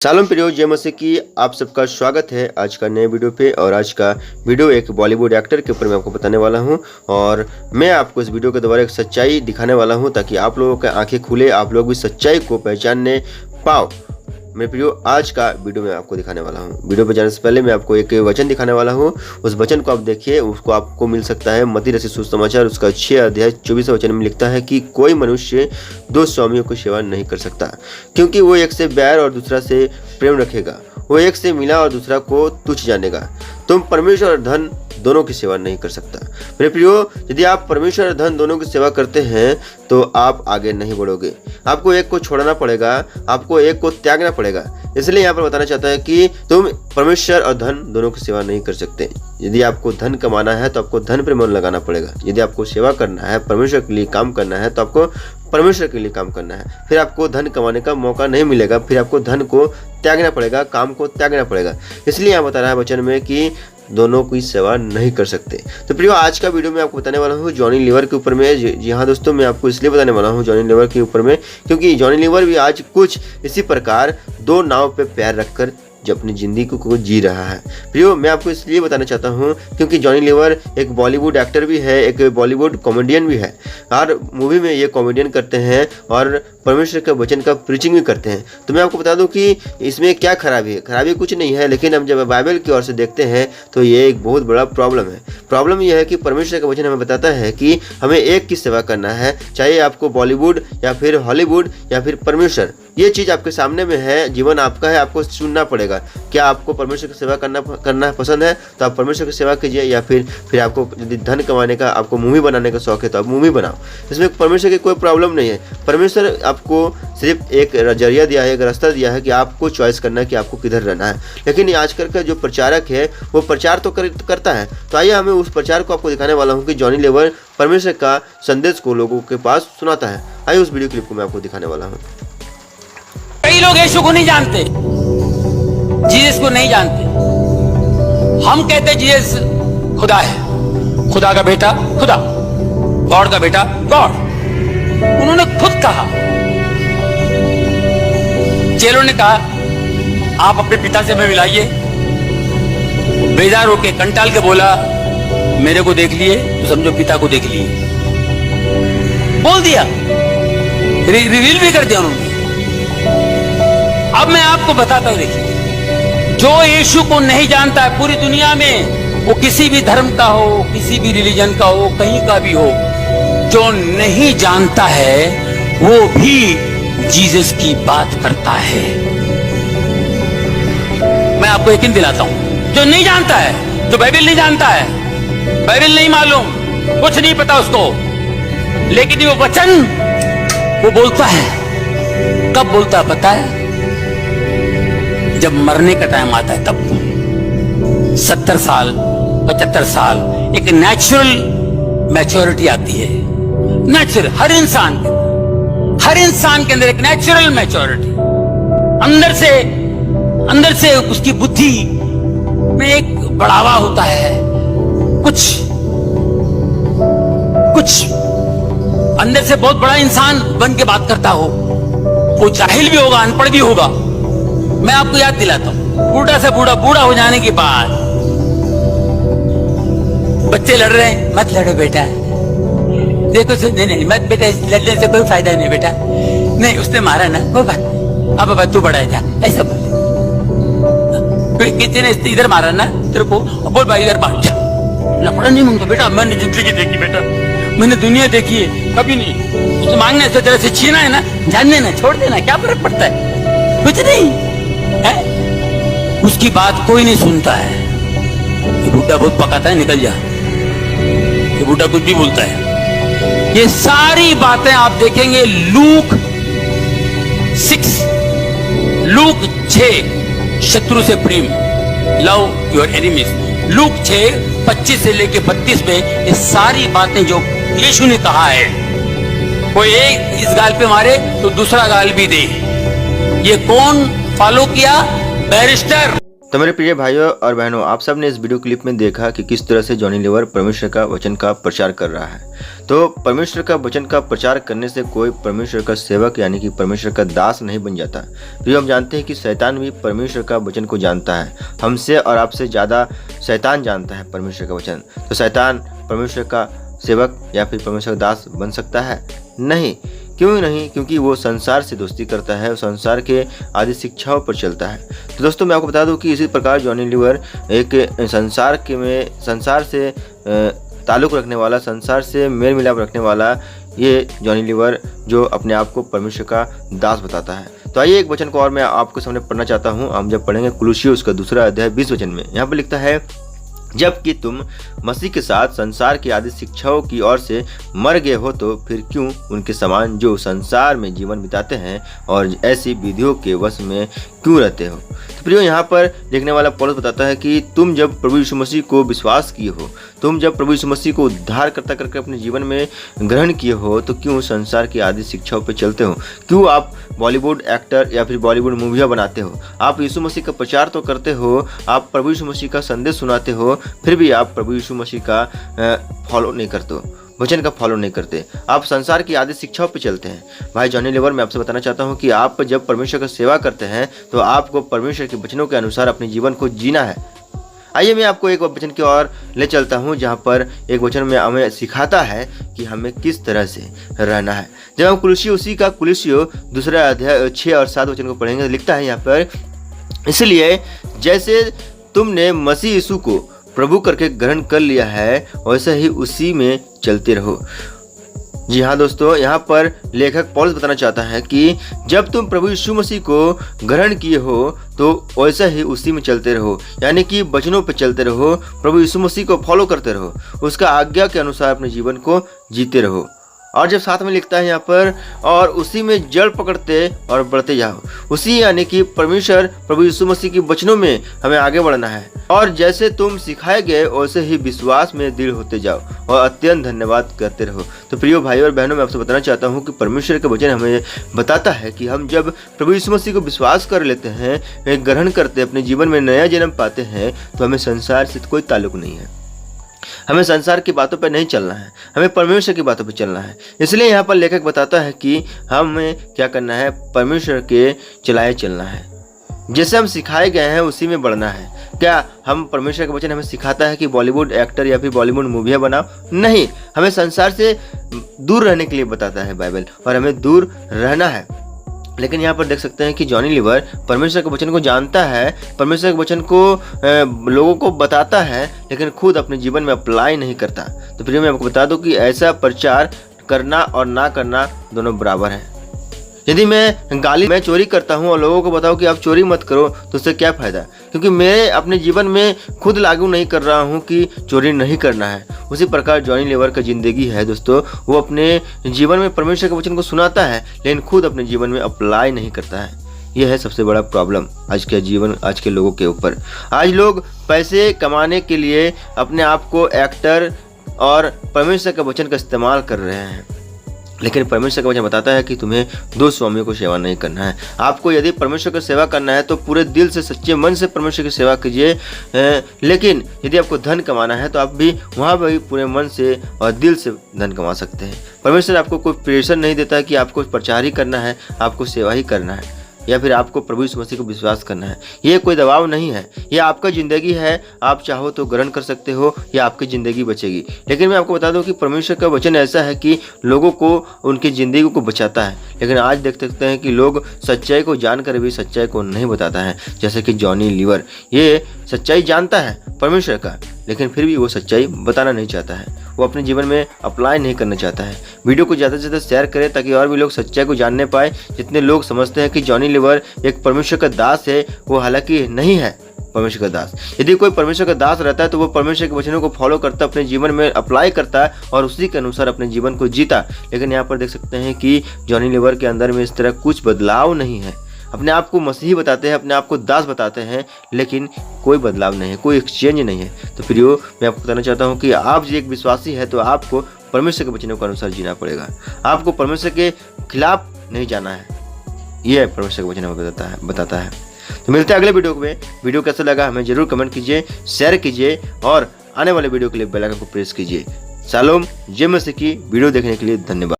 Shalom प्रियो जय मसीह की आप सबका स्वागत है आज का नए वीडियो पे। और आज का वीडियो एक बॉलीवुड एक्टर के ऊपर मैं आपको बताने वाला हूं और मैं आपको इस वीडियो के द्वारा एक सच्चाई दिखाने वाला हूं ताकि आप लोगों की आंखें खुले, आप लोग भी सच्चाई को पहचानने पाओ। मेरे प्रियो आज का वीडियो में आपको दिखाने वाला हूं। वीडियो पे जाने से पहले मैं आपको एक वचन दिखाने वाला हूं। उस वचन को आप देखिए, उसको आपको मिल सकता है मत्ती रचित सुसमाचार उसका 6 अध्याय 24 वचन में लिखता है कि कोई मनुष्य दो स्वामियों की सेवा नहीं कर सकता, क्योंकि वो एक से बैर और दूसरा से प्रेम रखेगा, वो एक से मिला और दूसरा को तुच्छ जानेगा। तुम परमेश्वर और धन दोनों की सेवा नहीं कर सकता। मेरे प्रियो, यदि आप परमेश्वर और धन दोनों की सेवा करते हैं तो आप आगे नहीं बढ़ोगे। आपको एक को छोड़ना पड़ेगा, आपको एक को त्यागना पड़ेगा। इसलिए यहाँ पर बताना चाहता है कि तुम परमेश्वर और धन दोनों की सेवा नहीं कर सकते। यदि आपको धन कमाना है तो आपको धन पर मन लगाना पड़ेगा। यदि आपको सेवा करना है, परमेश्वर के लिए काम करना है तो आपको परमेश्वर के लिए काम करना है। फिर आपको धन कमाने का मौका नहीं मिलेगा, फिर आपको धन को त्यागना पड़ेगा, काम को त्यागना पड़ेगा। इसलिए यहाँ बता रहा है वचन में कि दोनों की सेवा नहीं कर सकते। तो प्रियो, आज का वीडियो मैं आपको बताने वाला हूँ जॉनी लीवर के ऊपर में। जी हाँ दोस्तों, मैं आपको इसलिए बताने वाला हूँ जॉनी लीवर के ऊपर में क्योंकि जॉनी लीवर भी आज कुछ इसी प्रकार दो नाव पे पैर रखकर जो अपनी जिंदगी को जी रहा है। प्रियो, मैं आपको इसलिए बताना चाहता हूँ क्योंकि जॉनी लीवर एक बॉलीवुड एक्टर भी है, एक बॉलीवुड कॉमेडियन भी है। और मूवी में ये कॉमेडियन करते हैं और परमेश्वर के वचन का प्रीचिंग भी करते हैं। तो मैं आपको बता दूं कि इसमें क्या खराबी है। खराबी कुछ नहीं है, लेकिन हम जब बाइबल की ओर से देखते हैं तो ये एक बहुत बड़ा प्रॉब्लम है। प्रॉब्लम यह है कि परमेश्वर का वचन हमें बताता है कि हमें एक की सेवा करना है, चाहे आपको बॉलीवुड या फिर हॉलीवुड या फिर परमेश्वर। ये चीज़ आपके सामने में है, जीवन आपका है, आपको चुनना पड़ेगा। क्या आपको परमेश्वर की सेवा करना पसंद है तो आप परमेश्वर की सेवा कीजिए, या फिर आपको यदि धन कमाने का, आपको मूवी बनाने का शौक है तो आप मूवी बनाओ। इसमें परमेश्वर की कोई प्रॉब्लम नहीं है। परमेश्वर आपको सिर्फ एक जरिया दिया है, एक रास्ता दिया है कि आपको चॉइस करना है कि आपको किधर रहना है। लेकिन आजकल का जो प्रचारक है वो प्रचार तो करता है। तो आइए हमें उस प्रचार को आपको दिखाने वाला हूँ कि जॉनी लीवर परमेश्वर का संदेश को लोगों के पास सुनाता है। आइए उस वीडियो क्लिप को मैं आपको दिखाने वाला हूँ। कई लोग यीशु को नहीं जानते, जीसस को नहीं जानते। हम कहते जीसस खुदा है, खुदा का बेटा खुदा, गॉड का बेटा गॉड। उन्होंने खुद कहा, चेलों ने कहा आप अपने पिता से हमें मिलाइए। बेजार होके कंटाल के बोला मेरे को देख लिए तो समझो पिता को देख लिए। बोल दिया, रिवील भी कर दिया उन्होंने। अब मैं आपको बताता हूं, देखिए, जो यीशु को नहीं जानता है पूरी दुनिया में, वो किसी भी धर्म का हो, किसी भी रिलीजन का हो, कहीं का भी हो, जो नहीं जानता है वो भी जीसस की बात करता है। मैं आपको यकीन दिलाता हूं, जो नहीं जानता है, जो बाइबल नहीं जानता है, बाइबल नहीं मालूम, कुछ नहीं पता उसको, लेकिन वो वचन वो बोलता है। कब बोलता है पता है? जब मरने का टाइम आता है तब। 70 साल 75 साल एक नेचुरल मैच्योरिटी आती है। नेचुरल, हर इंसान के अंदर एक नेचुरल मैच्योरिटी, अंदर से उसकी बुद्धि में एक बढ़ावा होता है। कुछ अंदर से बहुत बड़ा इंसान बन के बात करता हो। वो जाहिल भी होगा, अनपढ़ भी होगा। मैं आपको याद दिलाता हूं, बूढ़ा से बूढ़ा हो जाने के बाद बच्चे लड़ रहे हैं, मत लड़ो बेटा, देखो नहीं मत बेटा, लड़ने से कोई फायदा नहीं बेटा, नहीं उसने मारा ना, कोई बात नहीं, अब बाबा तू बड़ा है जा, ऐसा बोले। किसी ने इधर मारा ना तेरे को, बोल भाई इधर भाग जा, लफड़ा नहीं मांगता बेटा। मैंने जिंदगी देखी बेटा, मैंने दुनिया देखी है, कभी नहीं। उससे मांगने से तरह से छीना है ना, जानने ना, छोड़ देना, क्या फर्क पड़ता है, कुछ नहीं है। उसकी बात कोई नहीं सुनता है। ये बूढ़ा बहुत पकाता है, निकल जा, ये बूढ़ा कुछ भी बोलता है। ये सारी बातें आप देखेंगे लूक 6 शत्रु से प्रेम, लव योर एनिमीज। लूक 6:25 से लेके 32 में ये सारी बातें जो यीशु ने कहा है, कोई एक इस गाल पे मारे तो दूसरा गाल भी दे। ये कौन फॉलो किया? बैरिस्टर। तो मेरे प्रिय भाइयों और बहनों, आप सब ने इस वीडियो क्लिप में देखा कि किस तरह से जॉनी लीवर परमेश्वर का वचन का प्रचार कर रहा है। तो परमेश्वर का वचन का प्रचार करने से कोई परमेश्वर का सेवक यानी कि परमेश्वर का दास नहीं बन जाता। तो हम जानते हैं कि शैतान भी परमेश्वर का वचन को जानता है। हमसे और आपसे ज़्यादा शैतान जानता है परमेश्वर का वचन। तो शैतान परमेश्वर का सेवक या फिर परमेश्वर का दास बन सकता है? नहीं। क्यों नहीं? क्योंकि वो संसार से दोस्ती करता है और संसार के आदि शिक्षाओं पर चलता है। तो दोस्तों, मैं आपको बता दूं कि इसी प्रकार जॉनी लीवर एक संसार से ताल्लुक़ रखने वाला, संसार से मेल मिलाप रखने वाला ये जॉनी लीवर जो अपने आप को परमेश्वर का दास बताता है। तो आइए एक वचन को और मैं आपको सामने पढ़ना चाहता हूँ। हम जब पढ़ेंगे कुलुस्सियों उसका 2 अध्याय 20 वचन में, यहाँ पर लिखता है, जबकि तुम मसीह के साथ संसार की आदि शिक्षाओं की ओर से मर गए हो, तो फिर क्यों उनके समान जो संसार में जीवन बिताते हैं और ऐसी विधियों के वश में क्यों रहते हो। तो प्रियो, यहाँ पर लिखने वाला पौलुस बताता है कि तुम जब प्रभु यीशु मसीह को विश्वास किए हो, तुम जब प्रभु यीशु मसीह को उद्धार करता करके अपने जीवन में ग्रहण किए हो, तो क्यों संसार की आदि शिक्षाओं पर चलते हो? क्यों आप बॉलीवुड एक्टर या फिर बॉलीवुड मूवियाँ बनाते हो? आप यीशु मसीह का प्रचार तो करते हो, आप प्रभु यीशु मसीह का संदेश सुनाते हो, फिर भी आप प्रभु यीशु मसीह का फॉलो नहीं करते हो, वचन का फॉलो नहीं करते। आप संसार की आदि शिक्षाओं पे चलते हैं। भाई जॉनी लीवर, मैं आपसे बताना चाहता हूं कि आप जब परमेश्वर का सेवा करते हैं तो आपको परमेश्वर के वचनों के अनुसार अपने जीवन को जीना है। आइए मैं आपको एक वचन की ओर ले चलता हूं, जहां पर एक वचन में हमें सिखाता है कि हमें किस तरह से रहना है। जब हम कुलुस्सियों 2 अध्याय 6 और 7 वचन को पढ़ेंगे, लिखता है यहाँ पर, इसलिए जैसे तुमने मसीह यीशु को प्रभु करके ग्रहण कर लिया है, वैसे ही उसी में चलते रहो। जी हाँ दोस्तों, यहाँ पर लेखक पौलुस बताना चाहता है कि जब तुम प्रभु यीशु मसीह को ग्रहण किए हो तो वैसे ही उसी में चलते रहो, यानी कि वचनों पर चलते रहो, प्रभु यीशु मसीह को फॉलो करते रहो, उसका आज्ञा के अनुसार अपने जीवन को जीते रहो। और जब साथ में लिखता है यहाँ पर, और उसी में जड़ पकड़ते और बढ़ते जाओ। उसी यानी कि परमेश्वर प्रभु यीशु मसीह के वचनों में हमें आगे बढ़ना है, और जैसे तुम सिखाए गए वैसे ही विश्वास में दृढ़ होते जाओ और अत्यंत धन्यवाद करते रहो। तो प्रियो भाइयों और बहनों, मैं आपसे बताना चाहता हूँ कि परमेश्वर का वचन हमें बताता है कि हम जब प्रभु यीशु मसीह को विश्वास कर लेते हैं, ग्रहण करते, अपने जीवन में नया जन्म पाते हैं, तो हमें संसार से कोई ताल्लुक नहीं है। हमें संसार की बातों पर नहीं चलना है, हमें परमेश्वर की बातों पर चलना है। इसलिए यहाँ पर लेखक बताता है कि हमें क्या करना है, परमेश्वर के चलाए चलना है। जैसे हम सिखाए गए हैं उसी में बढ़ना है। क्या हम परमेश्वर का वचन हमें सिखाता है कि बॉलीवुड एक्टर या फिर बॉलीवुड मूवियाँ बनाओ? नहीं, हमें संसार से दूर रहने के लिए बताता है बाइबल, और हमें दूर रहना है। लेकिन यहाँ पर देख सकते हैं कि जॉनी लीवर परमेश्वर के वचन को जानता है, परमेश्वर के वचन को लोगों को बताता है, लेकिन खुद अपने जीवन में अप्लाई नहीं करता। तो फिर मैं आपको बता दूं कि ऐसा प्रचार करना और ना करना दोनों बराबर है। यदि मैं चोरी करता हूँ और लोगों को बताऊँ कि आप चोरी मत करो, तो उससे क्या फ़ायदा? क्योंकि मैं अपने जीवन में खुद लागू नहीं कर रहा हूँ कि चोरी नहीं करना है। उसी प्रकार जॉनी लीवर का ज़िंदगी है दोस्तों, वो अपने जीवन में परमेश्वर के वचन को सुनाता है, लेकिन खुद अपने जीवन में अप्लाई नहीं करता है। यह है सबसे बड़ा प्रॉब्लम आज के लोगों के ऊपर। आज लोग पैसे कमाने के लिए अपने आप को एक्टर और परमेश्वर के वचन का इस्तेमाल कर रहे हैं, लेकिन परमेश्वर का वचन बताता है कि तुम्हें 2 स्वामियों को सेवा नहीं करना है। आपको यदि परमेश्वर की सेवा करना है तो पूरे दिल से, सच्चे मन से परमेश्वर की सेवा कीजिए। लेकिन यदि आपको धन कमाना है तो आप भी वहाँ भी पूरे मन से और दिल से धन कमा सकते हैं। परमेश्वर आपको कोई प्रेशर नहीं देता कि आपको प्रचार ही करना है, आपको सेवा ही करना है, या फिर आपको प्रभु यीशु मसीह को विश्वास करना है। ये कोई दबाव नहीं है, ये आपका ज़िंदगी है। आप चाहो तो ग्रहण कर सकते हो, या आपकी ज़िंदगी बचेगी। लेकिन मैं आपको बता दूं कि परमेश्वर का वचन ऐसा है कि लोगों को उनकी ज़िंदगी को बचाता है। लेकिन आज देख सकते हैं कि लोग सच्चाई को जानकर भी सच्चाई को नहीं बताता है। जैसे कि जॉनी लीवर, ये सच्चाई जानता है परमेश्वर का, लेकिन फिर भी वो सच्चाई बताना नहीं चाहता है, वो अपने जीवन में अप्लाई नहीं करना चाहता है। वीडियो को ज़्यादा से ज़्यादा शेयर करें ताकि और भी लोग सच्चाई को जानने पाए। जितने लोग समझते हैं कि जॉनी लीवर एक परमेश्वर का दास है, वो हालांकि नहीं है परमेश्वर का दास। यदि कोई परमेश्वर का दास रहता है तो वो परमेश्वर के वचनों को फॉलो करता, अपने जीवन में अप्लाई करता है और उसी के अनुसार अपने जीवन को जीता। लेकिन यहाँ पर देख सकते हैं कि जॉनी लीवर के अंदर में इस तरह कुछ बदलाव नहीं है। अपने आप को मसीही बताते हैं, अपने आप को दास बताते हैं, लेकिन कोई बदलाव नहीं है, कोई एक्सचेंज नहीं है। तो प्रियो, मैं आपको बताना चाहता हूँ कि आप जो एक विश्वासी है तो आपको परमेश्वर के वचनों के अनुसार जीना पड़ेगा। आपको परमेश्वर के खिलाफ नहीं जाना है। यह परमेश्वर के वचन बताता है। तो मिलते हैं अगले वीडियो में। वीडियो कैसा लगा हमें जरूर कमेंट कीजिए, शेयर कीजिए और आने वाले वीडियो के लिए बेल आइकन को प्रेस कीजिए। शालोम, जय मसीह की। वीडियो देखने के लिए धन्यवाद।